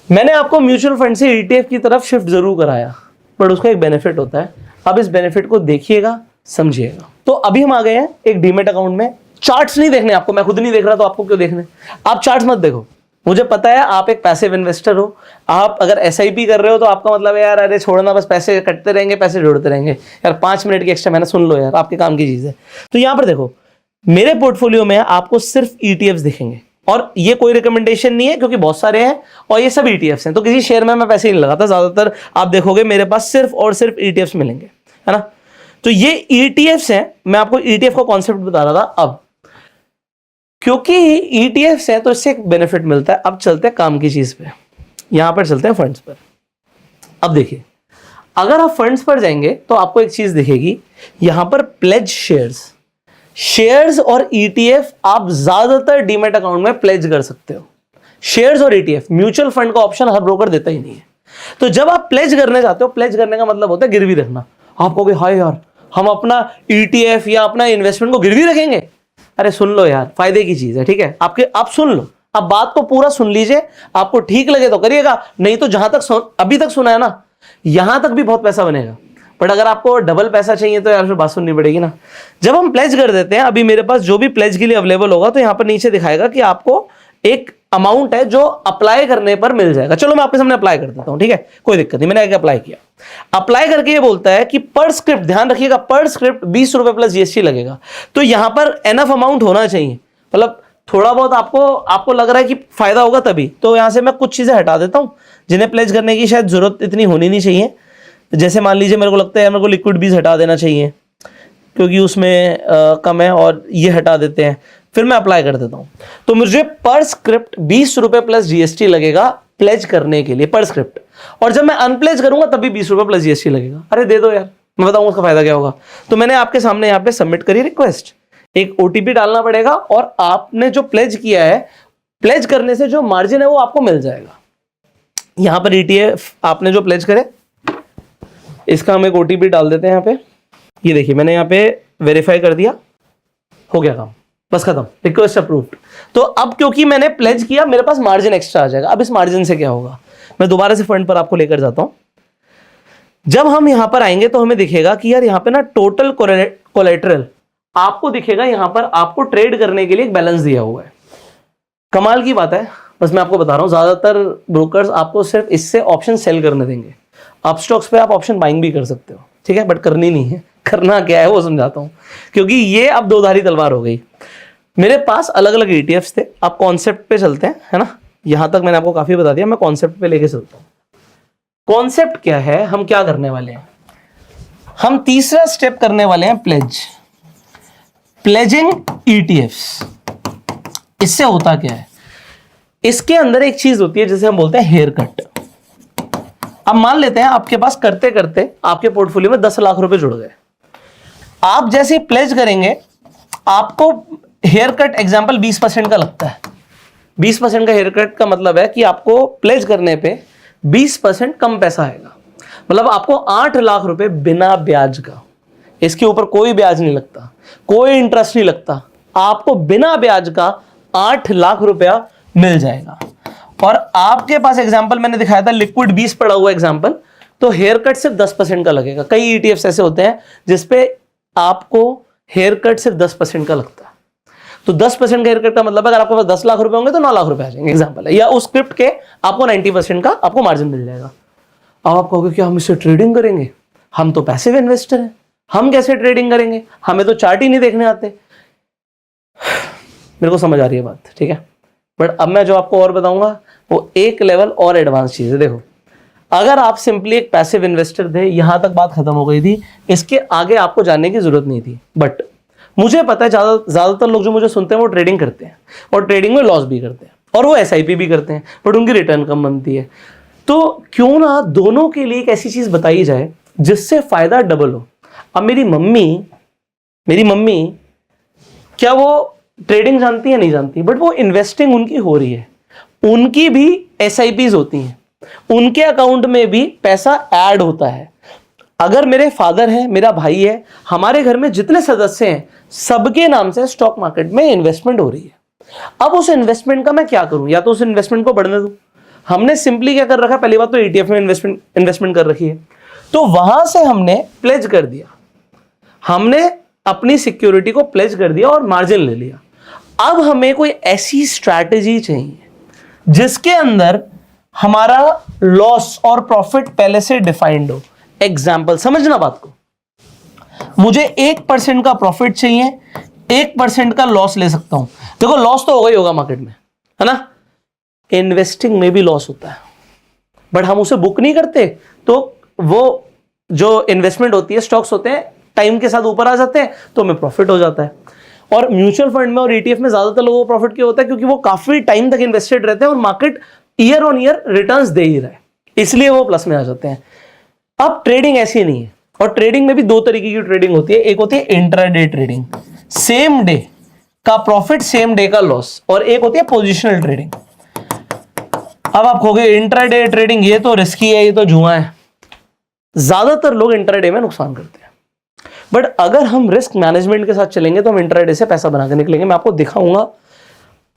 मैंने आपको म्यूचुअल फंड से ईटीएफ की तरफ शिफ्ट जरूर कराया, बट उसका एक बेनिफिट होता है। अब इस बेनिफिट को देखिएगा, समझिएगा। तो अभी हम आ गए हैं एक डीमेट अकाउंट में। चार्ट्स नहीं देखने आपको, मैं खुद नहीं देख रहा तो आपको क्यों देखने, आप चार्ट्स मत देखो। मुझे पता है आप एक पैसिव इन्वेस्टर हो, आप अगर एसआईपी कर रहे हो तो आपका मतलब है यार अरे छोड़ना, बस पैसे कटते रहेंगे, पैसे जोड़ते रहेंगे यार, 5 मिनट की एक्स्ट्रा मैंने सुन लो यार, आपके काम की चीज है। तो यहां पर देखो, मेरे पोर्टफोलियो में आपको सिर्फ ईटीएफ्स दिखेंगे, और ये कोई रिकमेंडेशन नहीं है क्योंकि बहुत सारे हैं और ये सब ईटीएफ्स हैं, तो किसी शेयर में मैं पैसे नहीं लगाता। ज्यादातर आप देखोगे मेरे पास सिर्फ और सिर्फ ईटीएफ्स मिलेंगे, है ना। तो ये ईटीएफ्स हैं, मैं आपको ईटीएफ का कॉन्सेप्ट बता रहा था। अब क्योंकि ईटीएफ्स हैं तो इससे एक बेनिफिट मिलता है। अब चलते हैं काम की चीज पे, यहां पर चलते हैं फंड्स पर। अब देखिए, अगर आप फंड्स पर जाएंगे तो आपको एक चीज दिखेगी, यहां पर प्लेज शेयर्स और ईटीएफ आप ज्यादातर डीमेट अकाउंट में प्लेज कर सकते हो। शेयर्स और ईटीएफ, म्यूचुअल फंड का ऑप्शन हर ब्रोकर देता ही नहीं है। तो जब आप प्लेज करने जाते हो, प्लेज करने का मतलब होता है गिरवी रखना। आप कहोगे हाय यार, हम अपना ईटीएफ या अपना इन्वेस्टमेंट को गिरवी रखेंगे। अरे सुन लो यार, फायदे की चीज है, ठीक है, आप सुन लो, अब बात को पूरा सुन लीजिए, आपको ठीक लगे तो करिएगा, नहीं तो जहां तक अभी तक सुना है ना, यहां तक भी बहुत पैसा बनेगा। बट अगर आपको डबल पैसा चाहिए तो यार फिर बात सुननी पड़ेगी ना। जब हम प्लेज कर देते हैं, अभी मेरे पास जो भी प्लेज के लिए अवेलेबल होगा, तो यहां पर नीचे दिखाएगा कि आपको एक अमाउंट है जो अप्लाई करने पर मिल जाएगा। चलो मैं आपके सामने अप्लाई कर देता हूं, ठीक है, कोई दिक्कत नहीं। मैंने अप्लाई किया, अप्लाई करके ये बोलता है कि पर स्क्रिप्ट, ध्यान रखिएगा, पर स्क्रिप्ट 20 रुपए प्लस जीएसटी लगेगा। तो यहां पर एनफ अमाउंट होना चाहिए, मतलब थोड़ा बहुत आपको लग रहा है कि फायदा होगा तभी। तो यहां से मैं कुछ चीजें हटा देता हूं जिन्हें प्लेज करने की शायद जरूरत इतनी होनी नहीं चाहिए। जैसे मान लीजिए मेरे को लगता है मेरे को लिक्विड बीज हटा देना चाहिए क्योंकि उसमें कम है, और ये हटा देते हैं, फिर मैं अप्लाई कर देता हूं। तो मुझे पर स्क्रिप्ट 20 रुपए प्लस जीएसटी लगेगा प्लेज करने के लिए, पर स्क्रिप्ट। और जब मैं अनप्लेज करूंगा तभी 20 रुपए प्लस जीएसटी लगेगा। अरे दे दो यार, मैं बताऊंगा उसका फायदा क्या होगा। तो मैंने आपके सामने यहाँ पे सबमिट करी रिक्वेस्ट, एक ओटीपी डालना पड़ेगा, और आपने जो प्लेज किया है, प्लेज करने से जो मार्जिन है वो आपको मिल जाएगा। यहां पर ईटीएफ आपने जो प्लेज करे, इसका हम एक ओटीपी डाल देते हैं यहाँ पे। ये देखिए, मैंने यहाँ पे वेरीफाई कर दिया, हो गया काम, बस खत्म, रिक्वेस्ट अप्रूव्ड। तो अब क्योंकि मैंने प्लेज किया, मेरे पास मार्जिन एक्स्ट्रा आ जाएगा। अब इस मार्जिन से क्या होगा, मैं दोबारा से फंड पर आपको लेकर जाता हूं। जब हम यहां पर आएंगे तो हमें दिखेगा कि यार यहाँ पे ना टोटल कोलेटरल आपको दिखेगा, यहां पर आपको ट्रेड करने के लिए एक बैलेंस दिया हुआ है। कमाल की बात है, बस मैं आपको बता रहा हूं, ज्यादातर ब्रोकर्स आपको सिर्फ इससे ऑप्शन सेल करने देंगे। अप स्टॉक्स पे आप ऑप्शन बाइंग भी कर सकते हो, ठीक है, बट करनी नहीं है। करना क्या है वो समझाता हूं, क्योंकि ये अब दोधारी तलवार हो गई। मेरे पास अलग अलग ईटीएफ्स थे। अब कॉन्सेप्ट पे चलते हैं, है ना। यहां तक मैंने आपको काफी बता दिया, मैं कॉन्सेप्ट पे लेके चलता हूं। कॉन्सेप्ट क्या है, हम क्या करने वाले हैं, हम तीसरा स्टेप करने वाले हैं, प्लेजिंग ईटीएफ्स। इससे होता क्या है, इसके अंदर एक चीज होती है जिसे हम बोलते हैं हेयर कट। अब मान लेते हैं आपके पास करते करते आपके पोर्टफोलियो में 10 लाख रुपए जुड़ गए। आप जैसे प्लेज करेंगे, आपको हेयर कट एग्जाम्पल 20% का लगता है। 20% का हेयर कट का मतलब है कि आपको प्लेज करने पे 20% कम पैसा आएगा। मतलब आपको 8 लाख रुपए बिना ब्याज का, इसके ऊपर कोई ब्याज नहीं लगता, कोई इंटरेस्ट नहीं लगता, आपको बिना ब्याज का 8 लाख रुपया मिल जाएगा। और आपके पास एग्जाम्पल मैंने दिखाया था, लिक्विड 20 पड़ा हुआ एग्जाम्पल, तो हेयर कट सिर्फ 10% का लगेगा। कई ETFs ऐसे होते हैं जिसपे आपको हेयर कट सिर्फ 10% का लगता है। तो 10% का हेयर कट का मतलब अगर आपके पास 10 लाख रुपए होंगे तो 9 लाख रुपए आ जाएंगे, एग्जांपल है। या उस स्क्रिप्ट के आपको 90% का आपको मार्जिन मिल जाएगा। अब आप कहोगे क्या हम इससे ट्रेडिंग करेंगे? हम तो पैसिव इन्वेस्टर हैं, हम कैसे ट्रेडिंग करेंगे? हमें तो चार्ट ही नहीं देखने आते। मेरे को समझ आ रही है बात, ठीक है। बट अब मैं जो आपको और बताऊंगा वो एक लेवल और एडवांस चीज है। देखो, अगर आप सिंपली एक पैसिव इन्वेस्टर थे, यहां तक बात खत्म हो गई थी, इसके आगे आपको जानने की जरूरत नहीं थी। बट मुझे पता है ज्यादातर लोग जो मुझे सुनते हैं वो ट्रेडिंग करते हैं और ट्रेडिंग में लॉस भी करते हैं और वो SIP भी करते हैं, बट उनकी रिटर्न कम बनती है। तो क्यों ना दोनों के लिए एक ऐसी चीज बताई जाए जिससे फायदा डबल हो। अब मेरी मम्मी क्या वो ट्रेडिंग जानती है? नहीं जानती, बट वो इन्वेस्टिंग उनकी हो रही है। उनकी भी SIPs होती हैं, उनके अकाउंट में भी पैसा ऐड होता है। अगर मेरे फादर हैं, मेरा भाई है, हमारे घर में जितने सदस्य हैं सबके नाम से स्टॉक मार्केट में इन्वेस्टमेंट हो रही है। अब उस इन्वेस्टमेंट का मैं क्या करूं? या तो उस इन्वेस्टमेंट को बढ़ने दूं। हमने सिंपली क्या कर रखा, पहली बात तो ETF में इन्वेस्टमेंट कर रखी है, तो वहां से हमने प्लेज कर दिया, हमने अपनी सिक्योरिटी को प्लेज कर दिया और मार्जिन ले लिया। अब हमें कोई ऐसी स्ट्रैटेजी चाहिए जिसके अंदर हमारा लॉस और प्रॉफिट पहले से डिफाइंड हो। एग्जाम्पल समझना बात को, मुझे 1% का प्रॉफिट चाहिए, 1% का लॉस ले सकता हूं। देखो लॉस तो होगा ही होगा मार्केट में, है ना। इन्वेस्टिंग में भी लॉस होता है, बट हम उसे बुक नहीं करते, तो वो जो इन्वेस्टमेंट होती है, स्टॉक्स होते हैं, टाइम के साथ ऊपर आ जाते हैं तो हमें प्रॉफिट हो जाता है। और म्यूचुअल फंड में और ETF में ज्यादातर लोगों को प्रॉफिट क्यों होता है? क्योंकि वो काफी टाइम तक इन्वेस्टेड रहते हैं और market year on year returns दे ही रहा है, इसलिए वो प्लस में आ जाते हैं। अब ट्रेडिंग ऐसी नहीं है, और ट्रेडिंग में भी दो तरीके की ट्रेडिंग होती है। एक होती है इंट्राडे ट्रेडिंग, सेम डे का प्रॉफिट सेम डे का लॉस, और एक होती है पोजिशनल ट्रेडिंग। अब आप कहोगे इंट्राडे ट्रेडिंग ये तो रिस्की है, ये तो जुआ है। ज्यादातर लोग इंट्राडे में नुकसान करते हैं, बट अगर हम रिस्क मैनेजमेंट के साथ चलेंगे तो हम इंट्राडे से पैसा बना के निकलेंगे। मैं आपको दिखाऊंगा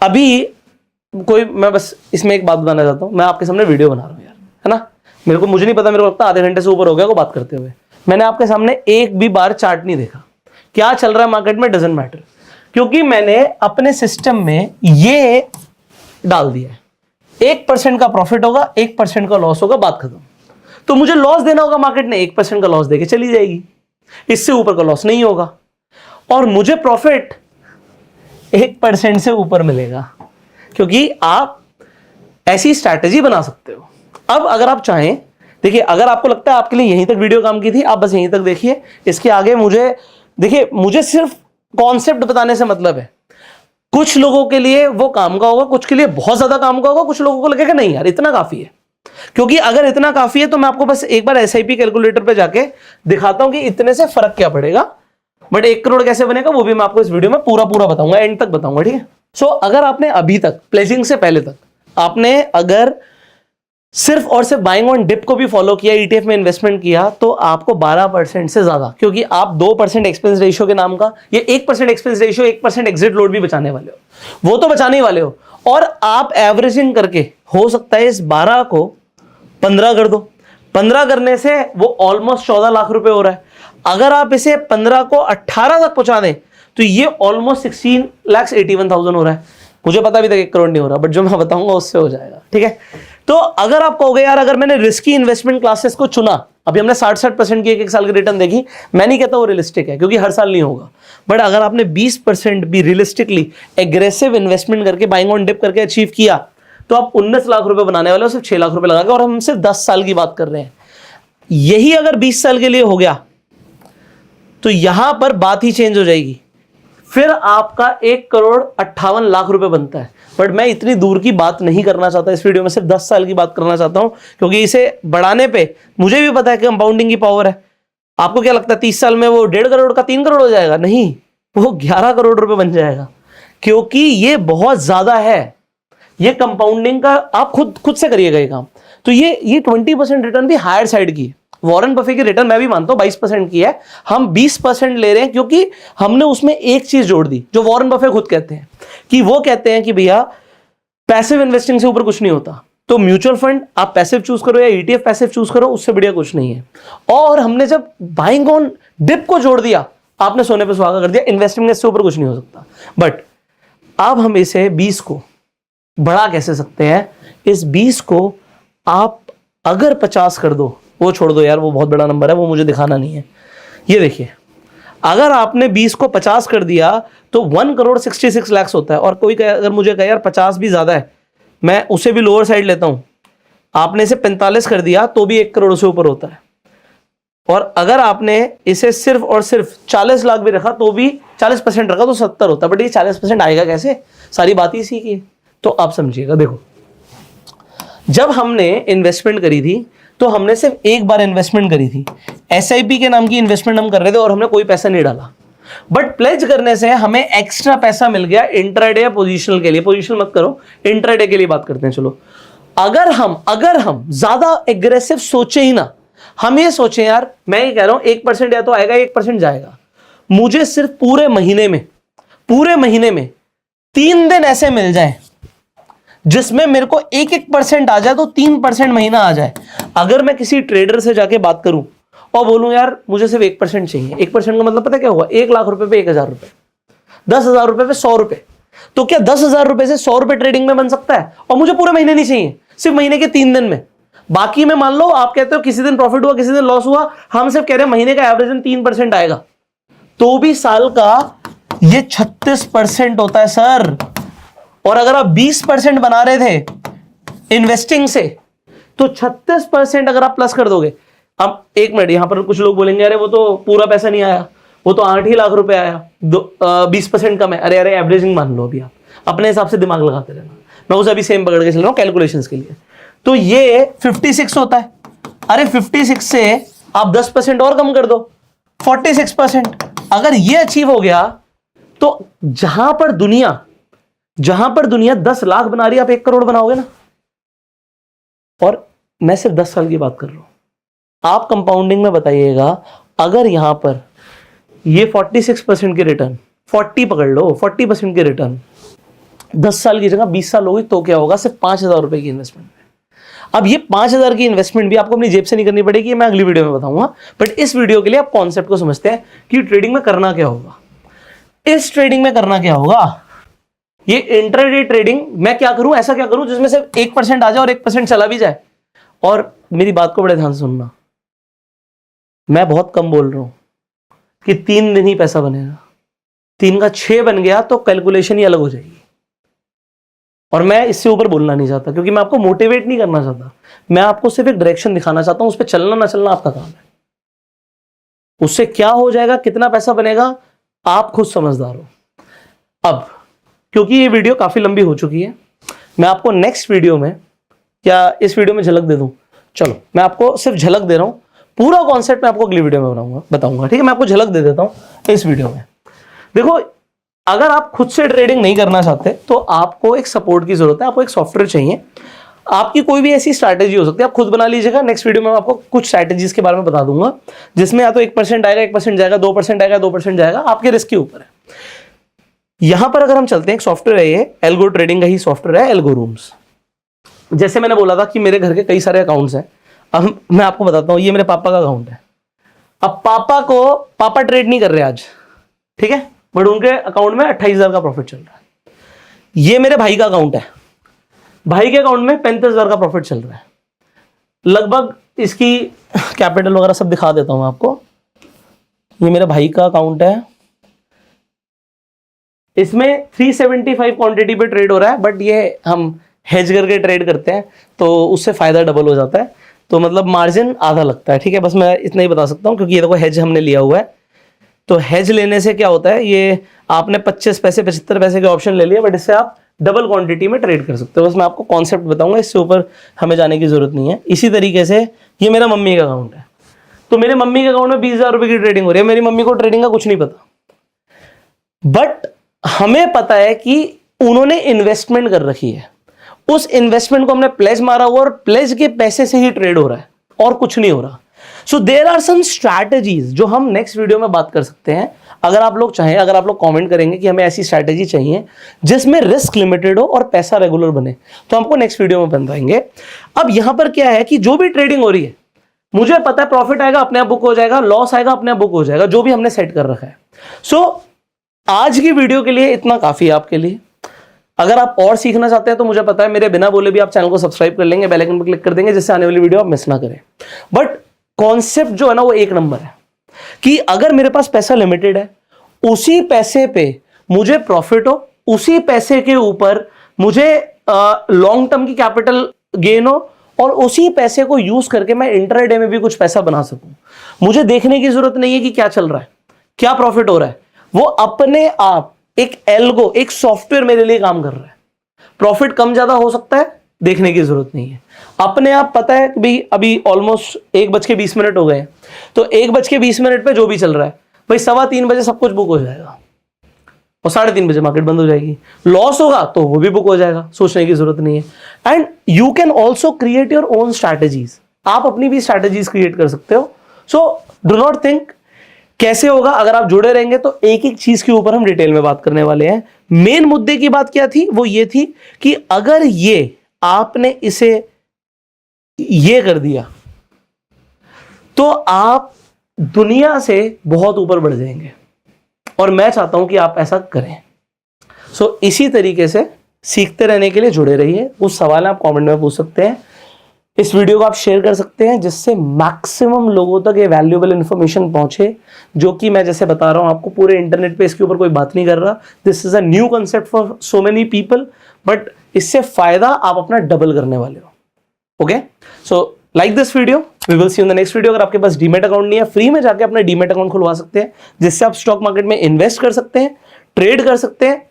अभी मैं बस इसमें एक बात बताना चाहता हूं। मैं आपके सामने वीडियो बना रहा हूं यार, है ना। मुझे नहीं पता, मेरे को लगता है आधे घंटे से ऊपर हो गया को बात करते हुए। मैंने आपके सामने एक भी बार चार्ट नहीं देखा, क्या चल रहा है मार्केट में डजंट मैटर, क्योंकि मैंने अपने सिस्टम में ये डाल दिया है 1% का प्रॉफिट होगा, 1% का लॉस होगा, बात खत्म। तो मुझे लॉस देना होगा, मार्केट ने 1% का लॉस देके चली जाएगी, इससे ऊपर का लॉस नहीं होगा, और मुझे प्रॉफिट 1% से ऊपर मिलेगा, क्योंकि आप ऐसी स्ट्रैटेजी बना सकते हो। अब अगर आप चाहें, देखिए अगर आपको लगता है आपके लिए यहीं तक वीडियो काम की थी, आप बस यहीं तक देखिए। इसके आगे मुझे सिर्फ कॉन्सेप्ट बताने से मतलब है। कुछ लोगों के लिए वो काम का होगा, कुछ के लिए बहुत ज्यादा काम का होगा, कुछ लोगों को लगेगा नहीं यार इतना काफी है। क्योंकि अगर इतना काफी है तो मैं आपको बस एक बार SIP कैलकुलेटर पे जाके दिखाता हूं कि इतने से फर्क क्या पड़ेगा, बट 1 करोड़ कैसे बनेगा वो भी मैं आपको इस वीडियो में पूरा बताऊंगा, एंड तक बताऊंगा, ठीक है। सो अगर आपने अभी तक प्लेजिंग से पहले तक आपने अगर सिर्फ और सिर्फ बाइंग ऑन डिप को भी फॉलो किया, ETF में इन्वेस्टमेंट किया, तो आपको 12% से ज्यादा, क्योंकि आप 2% एक्सपेंस रेशियो के नाम का, ये 1% एक्सपेंस रेशियो, 1% एग्जिट लोड भी बचाने वाले हो, वो तो बचाने ही वाले हो। और आप एवरेजिंग करके हो सकता है इस 12 को 15 कर दो। 15 करने से वो ऑलमोस्ट 14 लाख रुपए हो रहा है। अगर आप इसे 15 को 18 तक पहुंचा दें तो ये ऑलमोस्ट 16,81,000 हो रहा है। मुझे पता अभी तक 1 करोड़ नहीं हो रहा, बट जो मैं बताऊंगा उससे हो जाएगा, ठीक है। तो अगर आप कहोगे यार अगर मैंने रिस्की इन्वेस्टमेंट क्लासेस को चुना, अभी हमने 60% की एक साल की रिटर्न देखी, मैं नहीं कहता वो रियलिस्टिक है क्योंकि हर साल नहीं होगा, बट अगर आपने 20% भी रियलिस्टिकली एग्रेसिव इन्वेस्टमेंट करके बाइंग ऑन डिप करके अचीव किया, तो आप 19 लाख रुपए बनाने वाले हो सिर्फ 6 लाख रुपए लगा के, और हम सिर्फ 10 साल की बात कर रहे हैं। यही अगर 20 साल के लिए हो गया तो यहां पर बात ही चेंज हो जाएगी, फिर आपका 1,58,00,000 रुपए बनता है। बट मैं इतनी दूर की बात नहीं करना चाहता इस वीडियो में, सिर्फ 10 साल की बात करना चाहता हूं, क्योंकि इसे बढ़ाने पे मुझे भी पता है कि कंपाउंडिंग की पावर है। आपको क्या लगता है 30 साल में वो 1.5 करोड़ का 3 करोड़ हो जाएगा? नहीं, वो 11 करोड़ रुपए बन जाएगा, क्योंकि ये बहुत ज्यादा है। ये कंपाउंडिंग का आप खुद से करिएगा ये काम। तो ये 20% रिटर्न भी हायर साइड की है। वॉरेन बफे की रिटर्न मैं भी मानता हूं 22% की है, हम 20% ले रहे हैं क्योंकि हमने उसमें एक चीज जोड़ दी जो वॉरेन बफे खुद कहते हैं, कि वो कहते हैं कि भैया पैसिव इन्वेस्टिंग से ऊपर कुछ नहीं होता। तो म्यूचुअल फंड आप पैसिव चूज करो या ETF पैसिव चूज करो, उससे बढ़िया कुछ नहीं है। और हमने जब बाइंग ऑन डिप को जोड़ दिया, आपने सोने पे सुहागा कर दिया। इन्वेस्टिंग इससे ऊपर कुछ नहीं हो सकता। बट अब हम इसे 20 को बढ़ा कैसे सकते हैं? इस 20 को आप अगर 50 कर दो, वो छोड़ दो यार, वो बहुत बड़ा नंबर है, वो मुझे दिखाना नहीं है। ये देखिए, अगर आपने 20 को 50 कर दिया तो 1,66 लाख होता है। और कोई अगर मुझे कहे यार 50 भी ज्यादा है, मैं उसे भी लोअर साइड लेता हूं, आपने इसे 45 कर दिया तो भी 1 करोड़ से ऊपर होता है। और अगर आपने इसे सिर्फ और सिर्फ 40 लाख भी रखा तो भी 40% रखा तो 70 होता है। बट ये 40% आएगा कैसे? सारी बात ही इसी की है। तो आप समझिएगा, देखो, जब हमने इन्वेस्टमेंट करी थी तो हमने सिर्फ एक बार इन्वेस्टमेंट करी थी। SIP के नाम की इन्वेस्टमेंट हम कर रहे थे और हमने कोई पैसा नहीं डाला। बट प्लेज करने से हमें एक्स्ट्रा पैसा मिल गया इंट्राडे या पोजीशनल के लिए। पोजीशनल मत करो, इंट्राडे के लिए बात करते हैं। चलो, अगर हम ज्यादा एग्रेसिव सोचे ही ना, हम ये सोचे यार, मैं ये कह रहा हूं 1% या तो आएगा, 1% जाएगा, मुझे सिर्फ पूरे महीने में 3 दिन ऐसे मिल जाए जिसमें मेरे को 1% आ जाए तो 3% महीना आ जाए। अगर मैं किसी ट्रेडर से जाके बात करूं और बोलूं यार मुझे सिर्फ 1% चाहिए, 1% का मतलब पता क्या हुआ? 1 लाख रुपए पे 1,000 रुपए, 10,000 रुपए पे 100 रुपए। तो क्या 10,000 रुपए से 100 रुपए ट्रेडिंग में बन सकता है? और मुझे पूरे महीने नहीं चाहिए, सिर्फ महीने के 3 दिन में। बाकी में मान लो आप कहते हो किसी दिन प्रॉफिट हुआ, किसी दिन लॉस हुआ, हम सिर्फ कह रहे हैं महीने का एवरेज 3% आएगा, तो भी साल का ये 36% होता है सर। और अगर आप 20% बना रहे थे इन्वेस्टिंग से, तो 36% अगर आप प्लस कर दोगे। अब 1 मिनट, यहां पर कुछ लोग बोलेंगे अरे वो तो पूरा पैसा नहीं आया, वो तो 8 ही लाख रुपए आया, 20% कम है। अरे एवरेजिंग मान लो, अभी आप अपने हिसाब से दिमाग लगाते रहना, मैं उसे अभी सेम पकड़ के चल रहा हूं कैलकुलेशंस के लिए। तो ये 56 होता है। अरे 56 से आप 10% और कम कर दो, 46%। अगर ये अचीव हो गया तो जहां पर दुनिया 10 लाख बना रही है, आप 1 करोड़ बनाओगे ना। और मैं सिर्फ 10 साल की बात कर रहा हूं। आप कंपाउंडिंग में बताइएगा, अगर यहां पर ये 46% के रिटर्न, 40 पकड़ लो, 40% के रिटर्न 10 साल की जगह 20 साल होगी, तो क्या होगा? सिर्फ 5,000 रुपए की इन्वेस्टमेंट। अब ये 5,000 की इन्वेस्टमेंट भी आपको अपनी जेब से नहीं करनी पड़ेगी, ये मैं अगली वीडियो में बताऊंगा। बट इस वीडियो के लिए आप कॉन्सेप्ट को समझते हैं कि ट्रेडिंग में करना क्या होगा। इस ट्रेडिंग में करना क्या होगा, ये इंट्राडे ट्रेडिंग मैं क्या करूं, ऐसा क्या करूं जिसमें सिर्फ 1% आ जाए और 1% चला भी जाए। और मेरी बात को बड़े ध्यान से सुनना, मैं बहुत कम बोल रहा हूं कि 3 दिन ही पैसा बनेगा। 3 का 6 बन गया तो कैलकुलेशन ही अलग हो जाएगी। और मैं इससे ऊपर बोलना नहीं चाहता, क्योंकि मैं आपको मोटिवेट नहीं करना चाहता, मैं आपको सिर्फ एक डायरेक्शन दिखाना चाहता हूं। उस पर चलना ना चलना आपका काम है। उससे क्या हो जाएगा, कितना पैसा बनेगा, आप खुद समझदार हो। अब क्योंकि ये वीडियो काफी लंबी हो चुकी है, मैं आपको नेक्स्ट वीडियो में, क्या इस वीडियो में झलक दे दूं? चलो, मैं आपको सिर्फ झलक दे रहा हूं, पूरा कॉन्सेप्ट मैं आपको अगली वीडियो में बताऊंगा। ठीक है, मैं आपको झलक दे देता हूं इस वीडियो में। देखो, अगर आप खुद से ट्रेडिंग नहीं करना चाहते तो आपको एक सपोर्ट की जरूरत है, आपको एक सॉफ्टवेयर चाहिए। आपकी कोई भी ऐसी स्ट्रैटेजी हो सकती है, आप खुद बना लीजिएगा। नेक्स्ट वीडियो में मैं आपको कुछ स्ट्रैटेजीज के बारे में बता दूंगा, जिसमें या तो 1% आएगा, 1% जाएगा, 2% आएगा, 2% जाएगा, आपके रिस्क के ऊपर है। यहां पर अगर हम चलते हैं, एक सॉफ्टवेयर है, ये एल्गो ट्रेडिंग का ही सॉफ्टवेयर है, एल्गो रूम्स। जैसे मैंने बोला था कि मेरे घर के कई सारे अकाउंट्स हैं। अब मैं आपको बताता हूं, ये मेरे पापा का अकाउंट है। अब पापा ट्रेड नहीं कर रहे आज, ठीक है, बट उनके अकाउंट में 28,000 का प्रॉफिट चल रहा है। ये मेरे भाई का अकाउंट है, भाई के अकाउंट में 35,000 का प्रॉफिट चल रहा है। लगभग इसकी कैपिटल वगैरह सब दिखा देता हूं आपको। ये मेरे भाई का अकाउंट है, इसमें 375 क्वांटिटी पे ट्रेड हो रहा है, बट ये हम हेज करके ट्रेड करते हैं तो उससे फायदा डबल हो जाता है। तो मतलब मार्जिन आधा लगता है। ठीक है, बस मैं इतना ही बता सकता हूं, क्योंकि ये देखो हेज हमने लिया हुआ है। तो हेज लेने से क्या होता है, ये आपने 25 पैसे 75 पैसे के ऑप्शन ले लिया, बट इससे आप डबल क्वांटिटी में ट्रेड कर सकते हो। बस मैं आपको कॉन्सेप्ट बताऊंगा, इससे ऊपर हमें जाने की जरूरत नहीं है। इसी तरीके से ये मेरा मम्मी का अकाउंट है, तो मेरे मम्मी के अकाउंट में 20,000 रुपए की ट्रेडिंग हो रही है। मेरी मम्मी को ट्रेडिंग का कुछ नहीं पता, बट हमें पता है कि उन्होंने इन्वेस्टमेंट कर रखी है, उस इन्वेस्टमेंट को हमने प्लेज मारा हुआ और प्लेज के पैसे से ही ट्रेड हो रहा है और कुछ नहीं हो रहा। So there are some strategies जो हम नेक्स्ट वीडियो में बात कर सकते हैं। अगर आप लोग चाहें, अगर आप लोग कमेंट करेंगे कि हमें ऐसी स्ट्रैटेजी चाहिए जिसमें रिस्क लिमिटेड हो और पैसा रेगुलर बने, तो हमको नेक्स्ट वीडियो में बताएंगे। अब यहां पर क्या है कि जो भी ट्रेडिंग हो रही है, मुझे पता है प्रॉफिट आएगा अपने आप बुक हो जाएगा, लॉस आएगा अपने आप बुक हो जाएगा, जो भी हमने सेट कर रखा है। सो आज की वीडियो के लिए इतना काफी है आपके लिए। अगर आप और सीखना चाहते हैं तो मुझे पता है मेरे बिना बोले भी आप चैनल को सब्सक्राइब कर लेंगे, बेल आइकन पर क्लिक कर देंगे, जिससे आने वाली वीडियो आप मिस ना करें। बट कॉन्सेप्ट जो है ना वो एक नंबर है कि अगर मेरे पास पैसा लिमिटेड है, उसी पैसे पे मुझे प्रॉफिट हो, उसी पैसे के ऊपर मुझे लॉन्ग टर्म की कैपिटल गेन हो, और उसी पैसे को यूज करके मैं इंट्राडे में भी कुछ पैसा बना सकूं। मुझे देखने की जरूरत नहीं है कि क्या चल रहा है, क्या प्रॉफिट हो रहा है, वो अपने आप एक एल्गो, एक सॉफ्टवेयर मेरे लिए काम कर रहा है। प्रॉफिट कम ज्यादा हो सकता है, देखने की जरूरत नहीं है, अपने आप पता है कि भाई अभी ऑलमोस्ट 1:20 हो गए, तो 1:20 पे जो भी चल रहा है भाई 3:15 बजे सब कुछ बुक हो जाएगा और 3:30 बजे मार्केट बंद हो जाएगी। लॉस होगा तो वो भी बुक हो जाएगा, सोचने की जरूरत नहीं है। And you can also create your own strategies, आप अपनी भी स्ट्रैटेजीज क्रिएट कर सकते हो। सो डू नॉट थिंक कैसे होगा, अगर आप जुड़े रहेंगे तो एक एक चीज के ऊपर हम डिटेल में बात करने वाले हैं। मेन मुद्दे की बात क्या थी, वो ये थी कि अगर ये आपने इसे ये कर दिया तो आप दुनिया से बहुत ऊपर बढ़ जाएंगे, और मैं चाहता हूं कि आप ऐसा करें। सो इसी तरीके से सीखते रहने के लिए जुड़े रहिए। कुछ सवाल आप कमेंट में पूछ सकते हैं, इस वीडियो को आप शेयर कर सकते हैं, जिससे मैक्सिमम लोगों तक ये वैल्यूएबल इंफॉर्मेशन पहुंचे, जो कि मैं जैसे बता रहा हूं आपको पूरे इंटरनेट पे इसके ऊपर कोई बात नहीं कर रहा। This is a new concept for so many people, but इससे फायदा आप अपना डबल करने वाले हो। Okay, so like this video, we will see in the next video. अगर आपके पास डीमेट अकाउंट नहीं है, फ्री में जाके अपना डीमेट अकाउंट खुलवा सकते हैं, जिससे आप स्टॉक मार्केट में इन्वेस्ट कर सकते हैं, ट्रेड कर सकते हैं,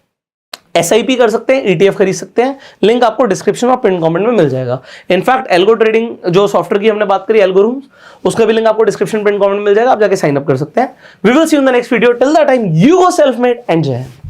SIP कर सकते हैं, ETF खरीद सकते हैं। लिंक आपको डिस्क्रिप्शन और पिन कमेंट में मिल जाएगा। इनफैक्ट एल्गो ट्रेडिंग जो सॉफ्टवेयर की हमने बात करी, एल्गोरिथम्स, उसका भी लिंक आपको डिस्क्रिप्शन पिन कमेंट में मिल जाएगा, आप जाके साइन अप कर सकते हैं। We will see in the next video. Till the time, you go self made and जय हिंद।